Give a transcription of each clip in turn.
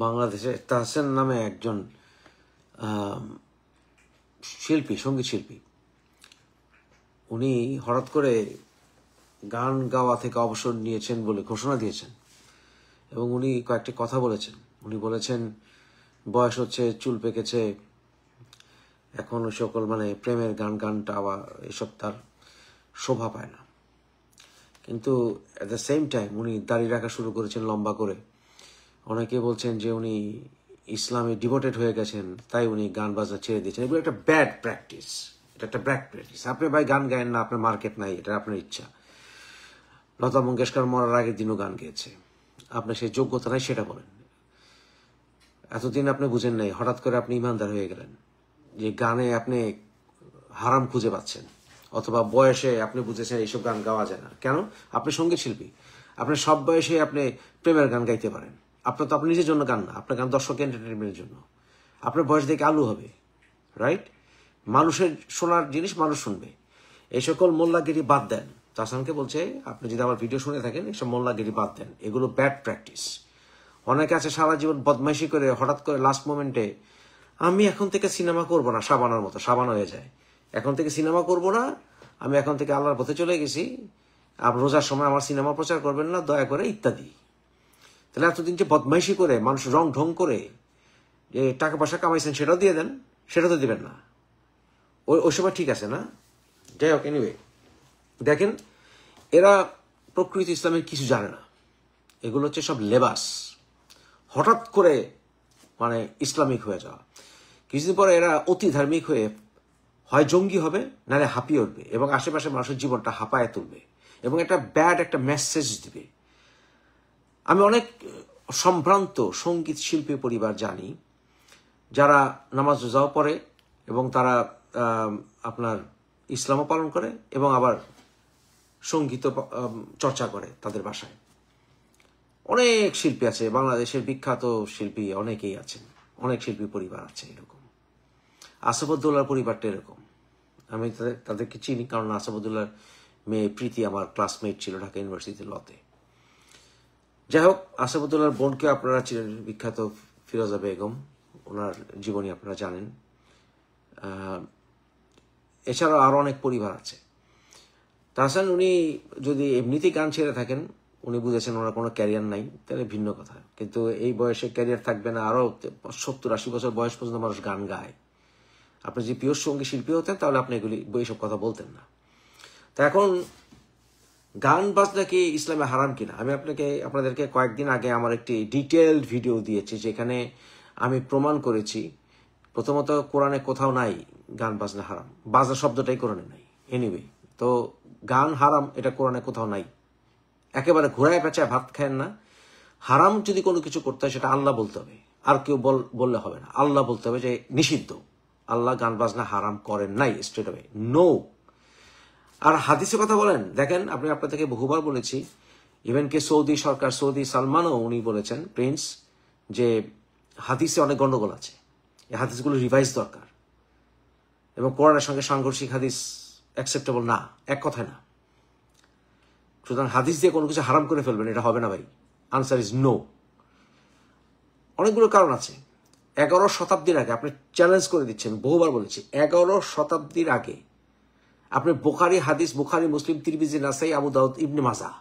বাংলাদেশে তাহসেন নামে একজন শিল্পী, সঙ্গীত শিল্পী, উনি হঠাৎ করে গান গাওয়া থেকে অবসর নিয়েছেন বলে ঘোষণা দিয়েছেন এবং উনি কয়েকটি কথা বলেছেন। উনি বলেছেন বয়স হচ্ছে, চুল পেকেছে, এখন ওই সকল মানে প্রেমের গানটা আবার এসব তার শোভা পায় না। কিন্তু অ্যাট দ্য সেম টাইম উনি দাড়ি রাখা শুরু করেছেন লম্বা করে। অনেকে বলছেন যে উনি ইসলামে ডিভোটেড হয়ে গেছেন, তাই উনি গান বাজনা ছেড়ে দিয়েছেন। এগুলো একটা ব্যাড প্র্যাকটিস, এটা একটা ব্যাড প্র্যাকটিস। আপনি ভাই গান গায়েন না, আপনার মার্কেট নাই, এটা আপনার ইচ্ছা। লতা মঙ্গেশকর মরার আগের দিনও গান গেয়েছে, আপনার সেই যোগ্যতা নাই সেটা বলেন। এতদিন আপনি বুঝেন নাই, হঠাৎ করে আপনি ইমানদার হয়ে গেলেন যে গানে আপনি হারাম খুঁজে পাচ্ছেন, অথবা বয়সে আপনি বুঝেছেন এইসব গান গাওয়া যায় না। কেন? আপনি সঙ্গীত শিল্পী, আপনি সব বয়সে আপনি প্রেমের গান গাইতে পারেন। আপনার তো আপনি নিজের জন্য গান না, আপনার গান দর্শক এন্টারটেনমেন্টের জন্য। আপনার বয়স দেখে আলু হবে, রাইট? মানুষের শোনার জিনিস মানুষ শুনবে। এই সকল মোল্লাগিরি বাদ দেন। তাহসানকে বলছে, আপনি যদি আমার ভিডিও শুনে থাকেন, এইসব মোল্লাগিরি বাদ দেন, এগুলো ব্যাড প্র্যাকটিস। অনেকে আছে সারা জীবন বদমাইশি করে হঠাৎ করে লাস্ট মোমেন্টে আমি এখন থেকে সিনেমা করব না, সাবানার মতো সাবান হয়ে যায়। এখন থেকে সিনেমা করব না, আমি এখন থেকে আল্লাহর পথে চলে গেছি, আপনার রোজার সময় আমার সিনেমা প্রচার করবেন না দয়া করে, ইত্যাদি। তাহলে এতদিন যে বদমাইশি করে মানুষ রং ঢং করে যে টাকা পয়সা কামাইছেন সেটাও দিয়ে দেন, সেটা তো দিবেন না। ওই সময় ঠিক আছে না? যাই হোক, এনিওয়ে, দেখেন এরা প্রকৃতি ইসলামের কিছু জানে না। এগুলো হচ্ছে সব লেবাস, হঠাৎ করে মানে ইসলামিক হয়ে যাওয়া। কিছুদিন পরে এরা অতি ধার্মিক হয়ে হয় জঙ্গি হবে, নাহলে হাঁপিয়ে উঠবে এবং আশেপাশে মানুষের জীবনটা হাঁপায় তুলবে এবং একটা ব্যাড একটা মেসেজ দিবে। আমি অনেক সম্ভ্রান্ত সঙ্গীত শিল্পী পরিবার জানি যারা নামাজ রোজাও পড়ে এবং তারা আপনার ইসলামও পালন করে এবং আবার সঙ্গীত চর্চা করে তাদের বাসায়। অনেক শিল্পী আছে, বাংলাদেশের বিখ্যাত শিল্পী অনেকেই আছেন, অনেক শিল্পী পরিবার আছে এরকম। আসাদুল্লাহর পরিবারটা এরকম, আমি তাদেরকে চিনি, কারণ আসাদুল্লাহর মেয়ে প্রীতি আমার ক্লাসমেট ছিল ঢাকা ইউনিভার্সিটিতে লতে। যাই হোক, আসাদুল্লাহর বোনকে আপনারা চিনেন, বিখ্যাত ফিরোজা বেগম, ওনার জীবনী আপনারা জানেন। এছাড়াও আরো অনেক পরিবার আছে। তাহসান উনি যদি এমনিতেই গান ছেড়ে থাকেন, উনি বুঝেছেন ওনার কোনো ক্যারিয়ার নাই, তাহলে ভিন্ন কথা। কিন্তু এই বয়সে ক্যারিয়ার থাকবে না, আরো 70-80 বছর বয়স পর্যন্ত মানুষ গান গায়। আপনি যদি পিওর সঙ্গী শিল্পী হতেন তাহলে আপনি এগুলি এইসব কথা বলতেন না। তা এখন গান বাজনা কি ইসলামে হারাম কিনা, আমি আপনাদেরকে কয়েকদিন আগে আমার একটি ডিটেইলড ভিডিও দিয়েছি, যেখানে আমি প্রমাণ করেছি প্রথমত কোরআনে কোথাও নাই গান বাজনা হারাম, বাজনা শব্দটাই কোরআনে নাই। এনিওয়ে, তো গান হারাম এটা কোরআনে কোথাও নাই। একেবারে ঘোরায় পেঁচায় ভাত খায়েন না। হারাম যদি কোনো কিছু করতে হয় সেটা আল্লাহ বলতে হবে, আর কেউ বললে হবে না। আল্লাহ বলতে হবে যে নিষিদ্ধ, আল্লাহ গান বাজনা হারাম করেন নাই, স্ট্রেট অ্যাওয়ে নো। আর হাদিসের কথা বলেন, দেখেন আপনি আপনাদেরকে বহুবার বলেছি, ইভেন কে সৌদি সরকার, সৌদি সালমানও উনি বলেছেন, প্রিন্স, যে হাদিসে অনেক গন্ডগোল আছে, এই হাদিসগুলো রিভাইজ দরকার এবং কোরআনের সঙ্গে সাংঘর্ষিক হাদিস অ্যাকসেপ্টেবল না, এক কথায় না। সুতরাং হাদিস দিয়ে কোনো কিছু হারাম করে ফেলবেন, এটা হবে না ভাই। Answer is no. অনেকগুলো কারণ আছে। 11 শতাব্দীর আগে, আপনি চ্যালেঞ্জ করে দিচ্ছেন, বহুবার বলেছি, 11 শতাব্দীর আগে আপনি বুখারী হাদিস, বুখারী, মুসলিম, তিরমিজি, নাসাই, আবু দাউদ, ইবনে মাজাহ,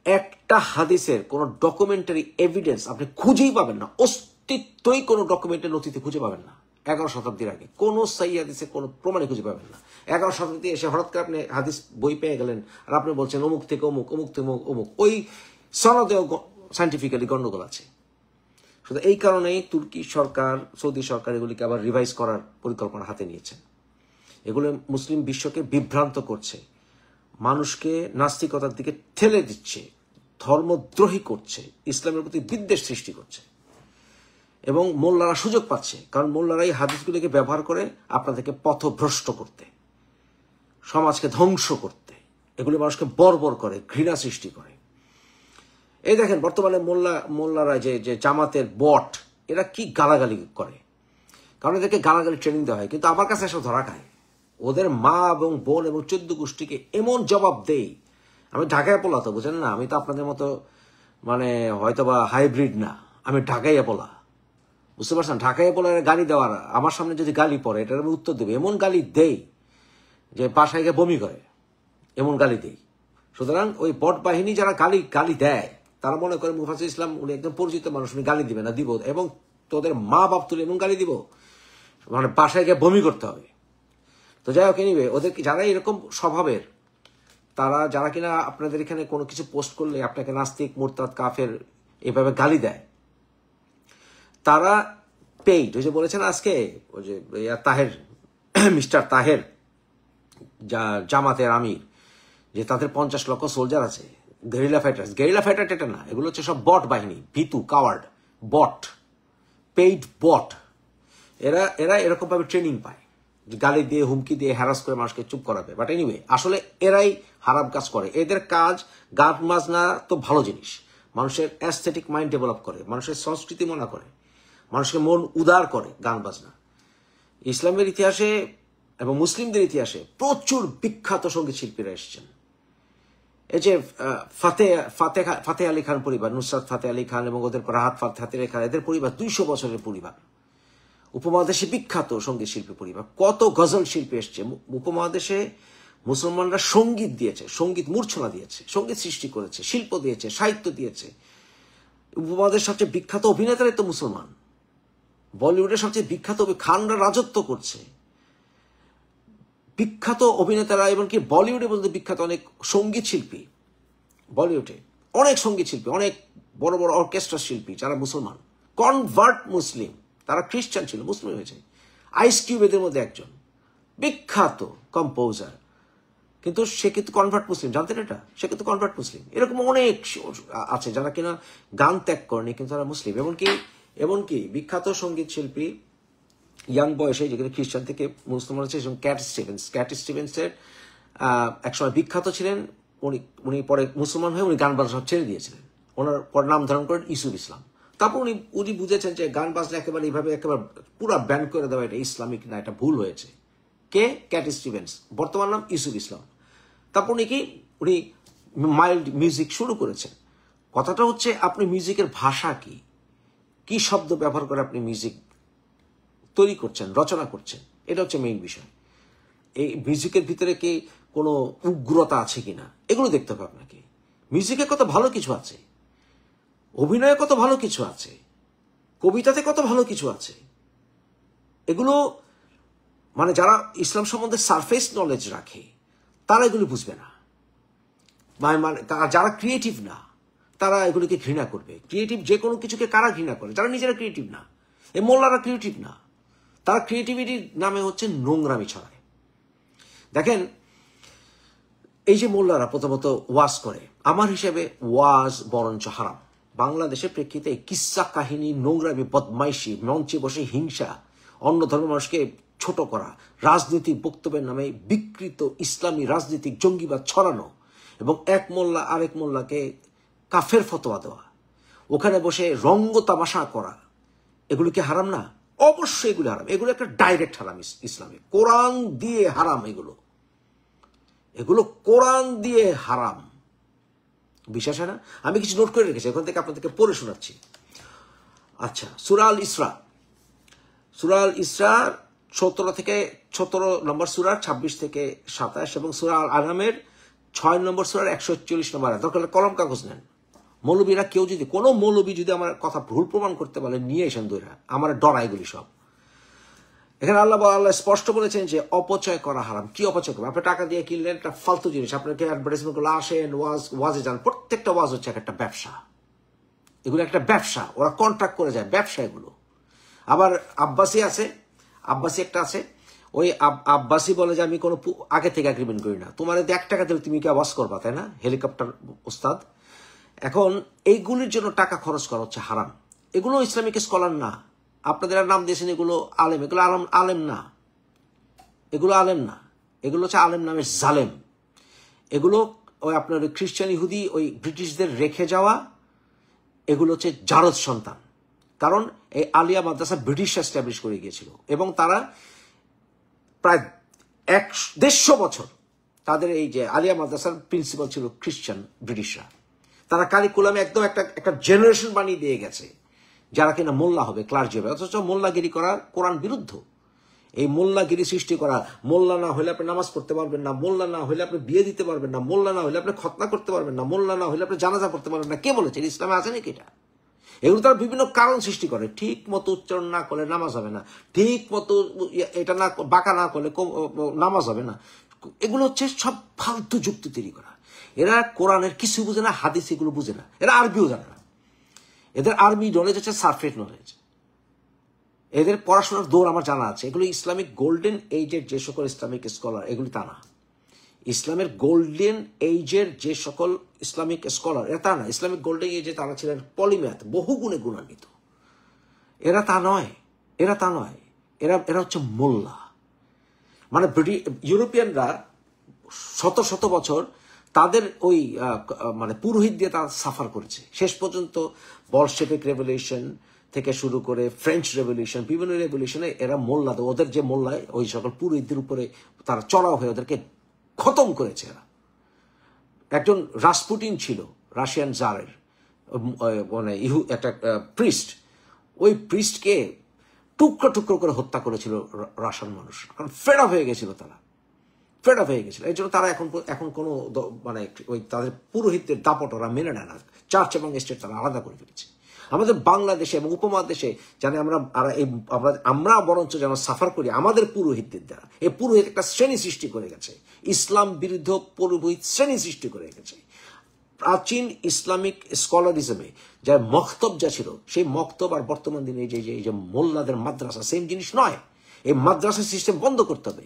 একটা হাদিসের কোন ডকুমেন্টারি এভিডেন্স আপনি খুঁজেই পাবেন না, অস্তিত্বই কোনো ডকুমেন্টের নথিতে খুঁজে পাবেন না। 11 শতাব্দীর আগে কোন সহিহ হাদিসে কোনো প্রমাণই খুঁজে পাবেন না। 11 শতাব্দী এসে হঠাৎ করে আপনি হাদিস বই পেয়ে গেলেন আর আপনি বলছেন অমুক থেকে অমুক, অমুক থেকে অমুক, ওই সনদেও সায়েন্টিফিক্যালি গন্ডগোল আছে। শুধু এই কারণেই তুর্কি সরকার, সৌদি সরকার এগুলিকে আবার রিভাইজ করার পরিকল্পনা হাতে নিয়েছেন। এগুলো মুসলিম বিশ্বকে বিভ্রান্ত করছে, মানুষকে নাস্তিকতার দিকে ঠেলে দিচ্ছে, ধর্মদ্রোহী করছে, ইসলামের প্রতি বিদ্বেষ সৃষ্টি করছে এবং মোল্লারা সুযোগ পাচ্ছে, কারণ মোল্লারা এই হাদিসগুলিকে ব্যবহার করে আপনাদেরকে পথভ্রষ্ট করতে, সমাজকে ধ্বংস করতে, এগুলি মানুষকে বর্বর করে, ঘৃণা সৃষ্টি করে। এই দেখেন বর্তমানে মোল্লারা যে জামাতের বট, এরা কি গালাগালি করে, কারণ এদেরকে গালাগালি ট্রেনিং দেওয়া হয়, কিন্তু আমার কাছে এসব ধরা খায়। ওদের মা এবং বোন এবং 14 গোষ্ঠীকে এমন জবাব দেই। আমি ঢাকায় পড়লাম তো, বুঝেন না, আমি তো আপনাদের মতো মানে হয়তোবা হাইব্রিড না, আমি ঢাকাইয়া বলা, বুঝতে পারছেন? ঢাকাইয়া বলার গালি দেওয়ার, আমার সামনে যদি গালি পড়ে এটার আমি উত্তর দেবে, এমন গালি দেই যে বাসায় গিয়ে বমি করে, এমন গালি দেই। সুতরাং ওই বট বাহিনী যারা গালি দেয় তারা মনে করে মুফাজ্জল ইসলাম উনি একদম পরিচিত মানুষ, উনি গালি দিবে না, দিব এবং তোদের মা বাপ তুলে এমন গালি দিব মানে বাসায় গিয়ে বমি করতে হবে। তো যাই হোক, নিবে ওদের যারা এরকম স্বভাবের, তারা যারা কিনা আপনাদের এখানে কোনো কিছু পোস্ট করলে আপনাকে নাস্তিক, মুরতাদ, কাফের এভাবে গালি দেয়, তারা পেইড, ওই যে বলেছেন আজকে ওই যে তাহের, মিস্টার তাহের জামাতের আমির, যে তাদের 50 লক্ষ সোলজার আছে, গেরিলা ফাইটার এটা না, এগুলো হচ্ছে সব বট বাহিনী, ভীতু, কাওয়ার্ড, বট, পেইড বট। এরা এরকম ভাবে ট্রেনিং পায়, গালি দিয়ে, হুমকি দিয়ে, হ্যারাস করে মানুষকে চুপ করাবে। বাট এনিওয়ে, আসলে এরাই হারাম কাজ করে। এদের কাজ গান বাজনা তো ভালো জিনিস, মানুষের অ্যাস্থেটিক মাইন্ড ডেভেলপ করে, মানুষের সংস্কৃতি মনে করে, মানুষকে মন উদার করে গান বাজনা। ইসলামের ইতিহাসে এবং মুসলিমদের ইতিহাসে প্রচুর বিখ্যাত সঙ্গীত শিল্পীরা এসেছেন। এই যে ফাতে আলী খান পরিবার, নুসরাত ফাতে আলী খান এবং ওদের রাহাত ফাতে আলী খান, এদের পরিবার 200 বছরের পরিবার, উপমহাদেশে বিখ্যাত সঙ্গীত শিল্পী পরিবার। কত গজল শিল্পী এসছে উপমহাদেশে। মুসলমানরা সঙ্গীত দিয়েছে, সঙ্গীত মূর্ছনা দিয়েছে, সঙ্গীত সৃষ্টি করেছে, শিল্প দিয়েছে, সাহিত্য দিয়েছে। উপমহাদেশের সবচেয়ে বিখ্যাত অভিনেতারাই তো মুসলমান। বলিউডের সবচেয়ে বিখ্যাত খানরা রাজত্ব করছে, বিখ্যাত অভিনেতারা, এমনকি বলিউডে বলতে বিখ্যাত অনেক সঙ্গীত শিল্পী, বলিউডে অনেক সঙ্গীত শিল্পী, অনেক বড় বড় অর্কেস্ট্রা শিল্পী যারা মুসলমান, কনভার্ট মুসলিম, তারা খ্রিস্টান ছিল, মুসলিম হয়েছে। আইস কিউব এদের মধ্যে একজন বিখ্যাত কম্পোজার, কিন্তু সে কিন্তু কনভার্ট মুসলিম, জানতেন এটা? সে কিন্তু কনভার্ট মুসলিম। এরকম অনেক আছে যারা কিনা গান ত্যাগ করেনি কিন্তু তারা মুসলিম। এমনকি বিখ্যাত সঙ্গীত শিল্পী ইয়াং বয়সে, যেখানে খ্রিস্টান থেকে মুসলমান হচ্ছে, ক্যাট স্টিভেন্সের একসময় বিখ্যাত ছিলেন। উনি পরে মুসলমান হয়ে উনি গান বাজনা ছেড়ে দিয়েছিলেন, ওনার পর নাম ধারণ করেন ইউসুফ ইসলাম। তারপর উনি বুঝেছেন যে গান বাজনা একেবারে পুরো ব্যান করে দেওয়া এটা ইসলামিক না, এটা ভুল হয়েছে। কে? ক্যাট স্টিভেন্স, বর্তমান নাম ইউসুফ ইসলাম। তারপর উনি মাইল্ড মিউজিক শুরু করেছেন। কথাটা হচ্ছে আপনি মিউজিকের ভাষা কি শব্দ ব্যবহার করে আপনি মিউজিক তৈরি করছেন, রচনা করছেন, এটা হচ্ছে মেইন বিষয়। এই মিউজিকের ভিতরে কি কোনো উগ্রতা আছে কিনা এগুলো দেখতে হবে আপনাকে। মিউজিকে কত ভালো কিছু আছে, অভিনয়ে কত ভালো কিছু আছে, কবিতাতে কত ভালো কিছু আছে। এগুলো মানে যারা ইসলাম সম্বন্ধে সারফেস নলেজ রাখে তারা এগুলো বুঝবে না। মানে যারা ক্রিয়েটিভ না তারা এগুলোকে ঘৃণা করবে। ক্রিয়েটিভ যে কোনো কিছুকে কারা ঘৃণা করে? যারা নিজেরা ক্রিয়েটিভ না। এই মোল্লারা ক্রিয়েটিভ না, তারা ক্রিয়েটিভিটির নামে হচ্ছে নোংরামি ছড়ায়। দেখেন, এই যে মোল্লারা প্রথমত ওয়াজ করে, আমার হিসেবে ওয়াজ বরঞ্চ হারাম। বাংলাদেশের প্রেক্ষিতে কিস্সা কাহিনী, নোংরামি, বদমাইশি, মঞ্চে বসে হিংসা, অন্য ধর্মের মানুষকে ছোট করা, রাজনৈতিক বক্তব্যের নামে বিকৃত ইসলামী রাজনৈতিক জঙ্গিবাদ ছড়ানো এবং এক মোল্লা আরেক মোল্লাকে কাফের ফতোয়া দেওয়া, ওখানে বসে রঙ্গ তামাশা করা, এগুলো কি হারাম না? অবশ্যই এগুলো হারাম। এগুলো একটা ডাইরেক্ট হারাম ইসলামে, কোরআন দিয়ে হারাম। এগুলো কোরআন দিয়ে হারাম। বিশ্বাস হয় না? আমি কিছু নোট করে রেখেছি, ওখান থেকে আপনাদেরকে পড়ে শোনাচ্ছি। আচ্ছা, সূরা আল ইসরা 17 নম্বর সূরা 26 থেকে 27 এবং সূরা আল আনামের 6 নম্বর সূরার 141 নম্বর। দরকার কলম কাগজ নেন। মৌলবীরা কোনো মৌলবী যদি আমার কথা ভুল প্রমাণ করতে পারে, নিয়ে এসেন দৈরা, আমার ডরা এগুলি সব। এখানে আল্লাহ স্পষ্ট বলেছেন যে অপচয় করা হারাম। কি অপচয় করবে? আপনি টাকা দিয়ে কিনলেন একটা ফালতু জিনিস, আপনাকে অ্যাডভার্টাইজমেন্ট গুলো আসেন, ওয়াজে যান, প্রত্যেকটা ওয়াজ হচ্ছে একটা ব্যবসা। এগুলো একটা ব্যবসা, ওরা কন্ট্রাক্ট করে যায়, ব্যবসা এগুলো। আবার আব্বাসি একটা আছে, ওই আব্বাসি বলে যে আমি কোনো আগে থেকে এগ্রিমেন্ট করি না, তোমার 1 টাকা দিলে তুমি কি ওয়াজ করবা, তাই না? হেলিকপ্টার ওস্তাদ। এখন এইগুলির জন্য টাকা খরচ করা হচ্ছে হারাম। এগুলো ইসলামিক স্কলার না, আপনাদের নাম দিয়েছেন এগুলো আলেম। এগুলো আলেম না, এগুলো হচ্ছে আলেম নামের জালেম। এগুলো ওই আপনার খ্রিস্টান, ইহুদি, ওই ব্রিটিশদের রেখে যাওয়া, এগুলো হচ্ছে জারদ সন্তান। কারণ এই আলিয়া মাদ্রাসা ব্রিটিশরা এস্টাবলিশ করে গিয়েছিল এবং তারা প্রায় 150 বছর তাদের এই যে আলিয়া মাদ্রাসার প্রিন্সিপাল ছিল খ্রিস্টান ব্রিটিশরা। তারা কারিকুলামে একদম একটা জেনারেশন বানিয়ে দিয়ে গেছে যারা কিনা মোল্লা হবে, ক্লার্জি হবে, অথচ মোল্লাগিরি করার কোরআন বিরুদ্ধ। এই মোল্লাগিরি সৃষ্টি করা, মোল্লা না হলে আপনি নামাজ পড়তে পারবেন না, মোল্লা না হলে আপনি বিয়ে দিতে পারবেন না, মোল্লা না হলে আপনি খতনা করতে পারবেন না, মোল্লা না হলে আপনি জানাজা করতে পারবেন না, কে বলেছে? ইসলামে আছে নাকি এটা? এগুলো তারা বিভিন্ন কারণ সৃষ্টি করে। ঠিক মতো উচ্চারণ না করলে নামাজ হবে না, ঠিক মতো এটা না বাঁকা না করলে নামাজ হবে না। এগুলো হচ্ছে সব ফালতু যুক্তি তৈরি করা। এরা কোরআনের কিছু বুঝে না, হাদিস এগুলো বুঝে না, এরা আরবিও জানে না। এদের আরবি নলেজ হচ্ছে সারফেস নলেজ। এদের পড়াশোনার দৌড় আমার জানা আছে। এগুলো ইসলামিক গোল্ডেন এইজের যে সকল ইসলামিক স্কলার, এগুলি তা না। ইসলামের গোল্ডেন এইজের যে সকল ইসলামিক স্কলার, এরা তা না। ইসলামিক গোল্ডেন এইজে তারা ছিলেন পলিম্যাথ, বহু গুণে গুণান্বিত। এরা তা নয়, এরা তা নয়। এরা হচ্ছে মোল্লা। মানে ইউরোপিয়ানরা শত শত বছর তাদের ওই মানে পুরোহিত দিয়ে তারা সাফার করেছে। শেষ পর্যন্ত বলশেভিক রেভলিউশন থেকে শুরু করে ফ্রেঞ্চ রেভলিউশন, বিভিন্ন রেভলিউশনে এরা মোল্লা, ওদের যে মোল্লায় ওই সকল পুরোহিতদের উপরে তারা চড়াও হয়ে ওদেরকে খতম করেছে। এরা একজন রাসপুটিন ছিল রাশিয়ান জারের, মানে একটা প্রিস্ট। ওই প্রিস্টকে টুকরো টুকরো করে হত্যা করেছিল রাশিয়ান মানুষ, কারণ ফেড আপ হয়ে গেছিল, তারা ফেড আপ হয়ে গেছিল। এই জন্য তারা এখন কোনো মানে ওই তাদের পুরোহিতদের দাপট ওরা মেনে নেয় না। চার্চ এবং স্টেট তারা আলাদা করে ফেলেছে। আমাদের বাংলাদেশে এবং উপমহাদেশে জানে আমরা বরঞ্চ যেন সাফার করি আমাদের পুরোহিতদের দ্বারা। এই পুরোহিত একটা শ্রেণী সৃষ্টি করে গেছে, ইসলাম বিরুদ্ধ পুরোহিত শ্রেণী সৃষ্টি করে গেছে। প্রাচীন ইসলামিক স্কলারিজমে যার মক্তব যা ছিল, সেই মক্তব আর বর্তমান দিনে এই যে মোল্লাদের মাদ্রাসা সেম জিনিস নয়। এই মাদ্রাসা সিস্টেম বন্ধ করতে হবে।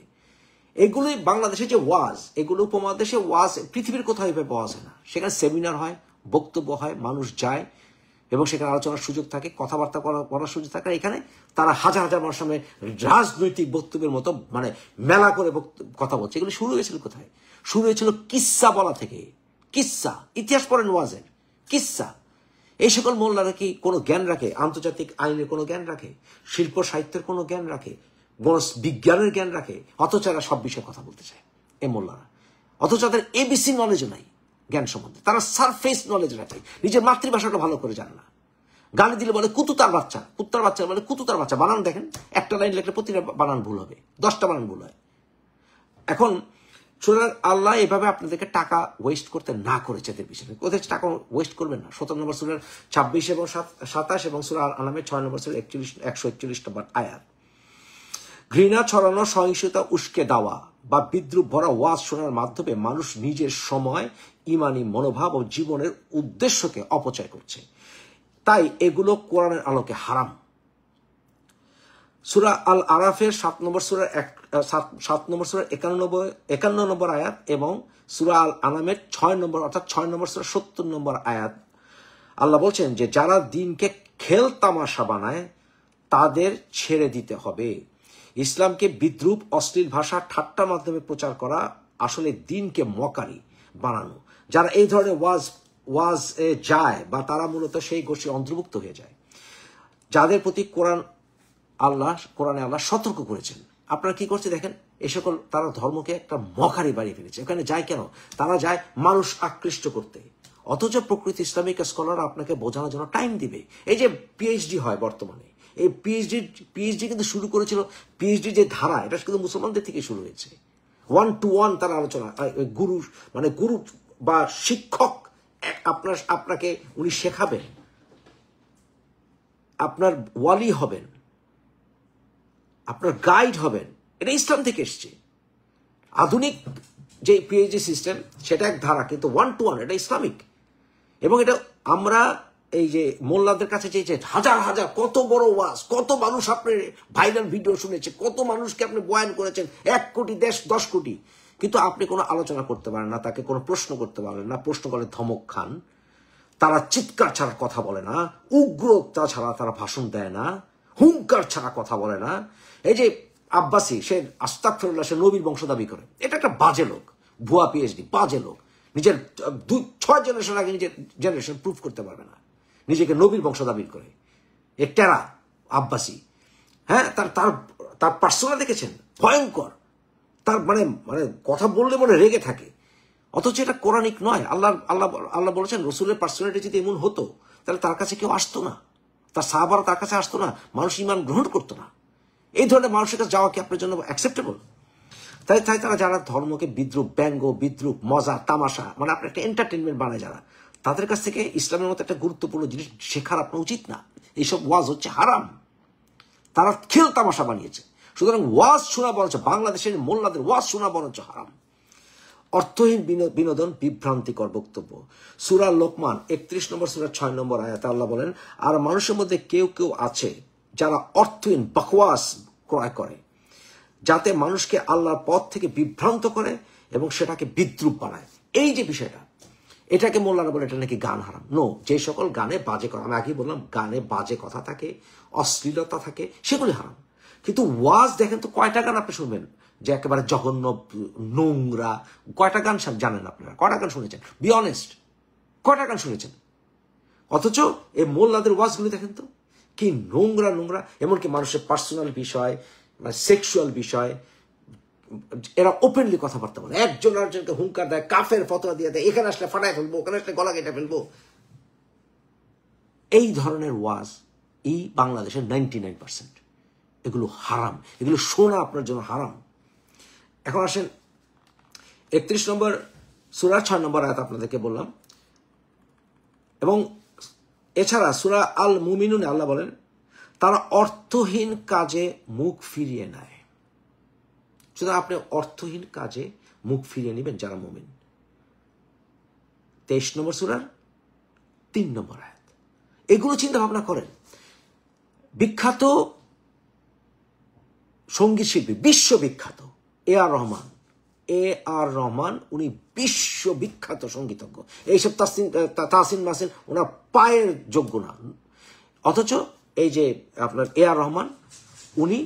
এগুলোই বাংলাদেশে যে ওয়াজ, এগুলো উপমহাদেশে ওয়াজ পৃথিবীর কোথাও এভাবে ওয়াজ হয় না। সেখানে সেমিনার হয়, বক্তব্য হয়, মানুষ যায় এবং সেখানে আলোচনার সুযোগ থাকে, কথাবার্তা করার সুযোগ থাকে। এখানে তারা হাজার হাজার মানুষের সামনে রাজনৈতিক বক্তব্যের মতো মানে মেলা করে কথা বলছে। এগুলো শুরু হয়েছিল কোথায়? শুরু হয়েছিল কিস্সা বলা থেকে। কিস্সা, ইতিহাস পড়েন ওয়াজের, কিস্সা। এই সকল মোল্লারা কি কোনো জ্ঞান রাখে? আন্তর্জাতিক আইনের কোনো জ্ঞান রাখে? শিল্প সাহিত্যের কোনো জ্ঞান রাখে? বিজ্ঞানের জ্ঞান রাখে? অথচ এরা সব বিষয়ে কথা বলতে চায় এই মোল্লারা। অথচ তাদের এবিসি নলেজও নাই জ্ঞান সম্বন্ধে। তারা সারফেস নলেজ রাখে, নিজের মাতৃভাষাটা ভালো করে জানে না। গালি দিলে বলে কুতুতার বাচ্চা, কুত্তার বাচ্চা বলে কুতুতার বাচ্চা। বানান দেখেন, একটা লাইন লিখলে প্রতিটা বানান ভুল হবে, 10টা বানান ভুল হয়। এখন সুতরাং আল্লাহ এভাবে আপনাদেরকে টাকা ওয়েস্ট করতে না করেছে এদের পিছনে। ওদের টাকা ওয়েস্ট করবেন না। 17 নম্বর সূরার 26 এবং 27 এবং সূরা আল আনামের 6 নম্বর সূরার 141 নম্বর আয়াত। ঘৃণা ছড়ানো, সহিংসতা উস্কে দেওয়া বা বিদ্রুপ ভরা ওয়াজ শোনার মাধ্যমে মানুষ নিজের সময়, ইমানি মনোভাব ও জীবনের উদ্দেশ্যকে অপচয় করছে। তাই এগুলো কোরআনের আলোকে হারাম। সূরা আল আরাফের 7 নম্বর সূরার 51 নম্বর আয়াত এবং সূরা আল আনামের 6 নম্বর অর্থাৎ 6 নম্বর সূরা 70 নম্বর আয়াত আল্লাহ বলছেন যে যারা দিনকে খেল তামাশা বানায় তাদের ছেড়ে দিতে হবে। ইসলামকে বিদ্রুপ, অশ্লীল ভাষা, ঠাট্টার মাধ্যমে প্রচার করা আসলে দিনকে মকারি বানানো। যারা এই ধরনের ওয়াজ যায় বা তারা মূলত সেই গোষ্ঠীর অন্তর্ভুক্ত হয়ে যায় যাদের প্রতি কোরআনে আল্লাহ সতর্ক করেছেন। আপনারা কি করছে দেখেন, এ সকল তারা ধর্মকে একটা মকারি বাড়িয়ে ফেলেছে। ওখানে যায় কেন? তারা যায় মানুষ আকৃষ্ট করতে। অথচ প্রকৃত ইসলামিক স্কলার আপনাকে বোঝানোর জন্য টাইম দিবে। এই যে পিএইচডি হয় বর্তমানে, এই পিএইচডি কিন্তু শুরু করেছিল, পিএইচডি যে ধারা এটা কিন্তু মুসলমানদের থেকে শুরু হয়েছে। 1-to-1 তারা আলোচনা, গুরু মানে গুরু বা শিক্ষক আপনাকে উনি শেখাবেন, আপনার ওয়ালি হবেন, আপনার গাইড হবেন। এটা ইসলাম থেকে এসছে। আধুনিক যে পিএইচডি সিস্টেম সেটা এক ধারা, কিন্তু 1-to-1 এটা ইসলামিক। এবং এটা আমরা এই যে মোল্লাদের কাছে যে হাজার হাজার কত বড় ওয়াজ, কত মানুষ আপনার ভাইরাল ভিডিও শুনেছে, কত মানুষকে আপনি বয়ান করেছেন, 1 কোটি 10 কোটি, কিন্তু আপনি কোনো আলোচনা করতে পারেন না, তাকে কোনো প্রশ্ন করতে পারেন না। প্রশ্ন করে ধমক খান। তারা চিৎকার ছাড়া কথা বলে না, উগ্রতা ছাড়া তারা ভাষণ দেয় না, হুঙ্কার ছাড়া কথা বলে না। এই যে আব্বাসী, সে আস্তাগফিরুল্লাহ, সে নবীর বংশ দাবি করে। এটা একটা বাজে লোক, ভুয়া পিএইচডি, বাজে লোক। নিজের 6 জেনারেশন আগে নিজের জেনারেশন প্রুফ করতে পারবে না, নিজেকে নবীর বংশ দাবি করে। এক টেরা আব্বাসী। হ্যাঁ, তার পার্সোনা দেখেছেন, ভয়ঙ্কর। তার মানে কথা বললে মনে রেগে থাকে। অথচ এটা কোরআনিক নয়। আল্লাহ বলেছেন রসুলের পার্সোনালিটি যদি এমন হতো তাহলে তার কাছে কেউ আসতো না, তার সাহাবারা তার কাছে আসতো না, মানুষ ইমান গ্রহণ করতো না। এই ধরনের মানুষের কাছে যাওয়া কি আপনার জন্য অ্যাকসেপ্টেবল? তাই তারা যারা ধর্মকে বিদ্রুপ, ব্যঙ্গ, বিদ্রুপ, মজা, তামাশা, মানে আপনার একটা এন্টারটেনমেন্ট বানায় যারা, তাদের কাছ থেকে ইসলামের মতো একটা গুরুত্বপূর্ণ জিনিস শেখার আপনার উচিত না। এইসব ওয়াজ হচ্ছে হারাম, তারা খেল তামাশা বানিয়েছে। সুতরাং ওয়াজ শোনা বরঞ্চ, বাংলাদেশের মোল্লাদের ওয়াজ শোনা বরঞ্চ হারাম। অর্থহীন বিনোদন, বিভ্রান্তিকর বক্তব্য। সূরা লোকমান 31 নম্বর সূরা 6 নম্বর আয়াতে আল্লাহ বলেন, আর মানুষের মধ্যে কেউ কেউ আছে যারা অর্থহীন বকওয়াস ক্রয় করে, যাতে মানুষকে আল্লাহর পথ থেকে বিভ্রান্ত করে এবং সেটাকে বিদ্রুপ বানায়। এই যে বিষয়টা, এটাকে মোল্লারা বলে এটা নাকি গান হারাম। নো, যে সকল গানে বাজে কথা, আমি আগেই বললাম, গানে বাজে কথা থাকে, অশ্লীলতা থাকে, সেগুলি হারাম। কিন্তু ওয়াজ দেখেন তো, কয়টা গান আপনি শুনবেন যে একেবারে জঘন্য, নোংরা? কয়টা গান জানেন আপনারা? কয়টা গান শুনেছেন? বি অনেস্ট, কয়টা গান শুনেছেন? অথচ এই মোল্লাদের ওয়াজগুলি দেখেন তো কি নোংরা নোংরা, এমনকি মানুষের পার্সোনাল বিষয়, সেক্সুয়াল বিষয়, এরা ওপেনলি কথাবার্তা বলে, একজন আরেকজনকে হুঙ্কার দেয়, কাফের ফতোয়া দিয়ে দেয়, এখানে আসলে ফাটায় ফেলবো, ওখানে আসলে গলা কেটে ফেলবো। এই ধরনের ওয়াজ এই বাংলাদেশের 99%। এগুলো হারাম, এগুলো শোনা আপনার জন্য হারাম। এখন আসেন 31 নম্বর সূরা 6 নম্বর আয়াত আপনাদেরকে বললাম। এবং এছাড়া সূরা আল মুমিনুনে আল্লাহ বলেন, তারা অর্থহীন কাজে মুখ ফিরিয়ে নেয়। সুতরাং আপনি অর্থহীন কাজে মুখ ফিরিয়ে নেবেন যারা মুমিন। 23 নম্বর সূরার 3 নম্বর আয়াত। এগুলো চিন্তা ভাবনা করেন। বিখ্যাত সঙ্গীত শিল্পী, বিশ্ববিখ্যাত এ আর রহমান, উনি বিশ্ববিখ্যাত সঙ্গীতজ্ঞ। এইসব তাহসিন মাহসিন ওনার পায়ের যোগ্য না। অথচ এই যে আপনার এ আর রহমান, উনি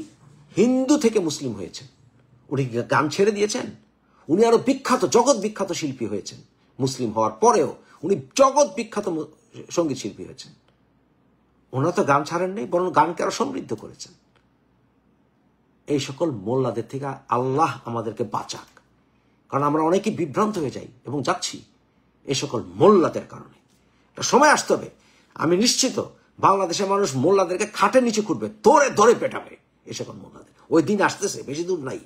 হিন্দু থেকে মুসলিম হয়েছেন। উনি গান ছেড়ে দিয়েছেন, উনি আরো বিখ্যাত, জগৎ বিখ্যাত শিল্পী হয়েছেন। মুসলিম হওয়ার পরেও উনি জগৎ বিখ্যাত সঙ্গীত শিল্পী হয়েছেন। ওনারা তো গান ছাড়েন নেই, বরং গানকে আরো সমৃদ্ধ করেছেন। এই সকল মোল্লাদের থেকে আল্লাহ আমাদেরকে বাঁচাক, কারণ আমরা অনেকেই বিভ্রান্ত হয়ে যাই এবং যাচ্ছি এই সকল মোল্লাদের কারণে। একটা সময় আসতে হবে, আমি নিশ্চিত বাংলাদেশের মানুষ মোল্লাদেরকে খাটের নিচে খুঁড়বে, ধরে ধরে পেটাবে এই সকল মোল্লাদের। ওই দিন আসতেছে, বেশি দূর নাই।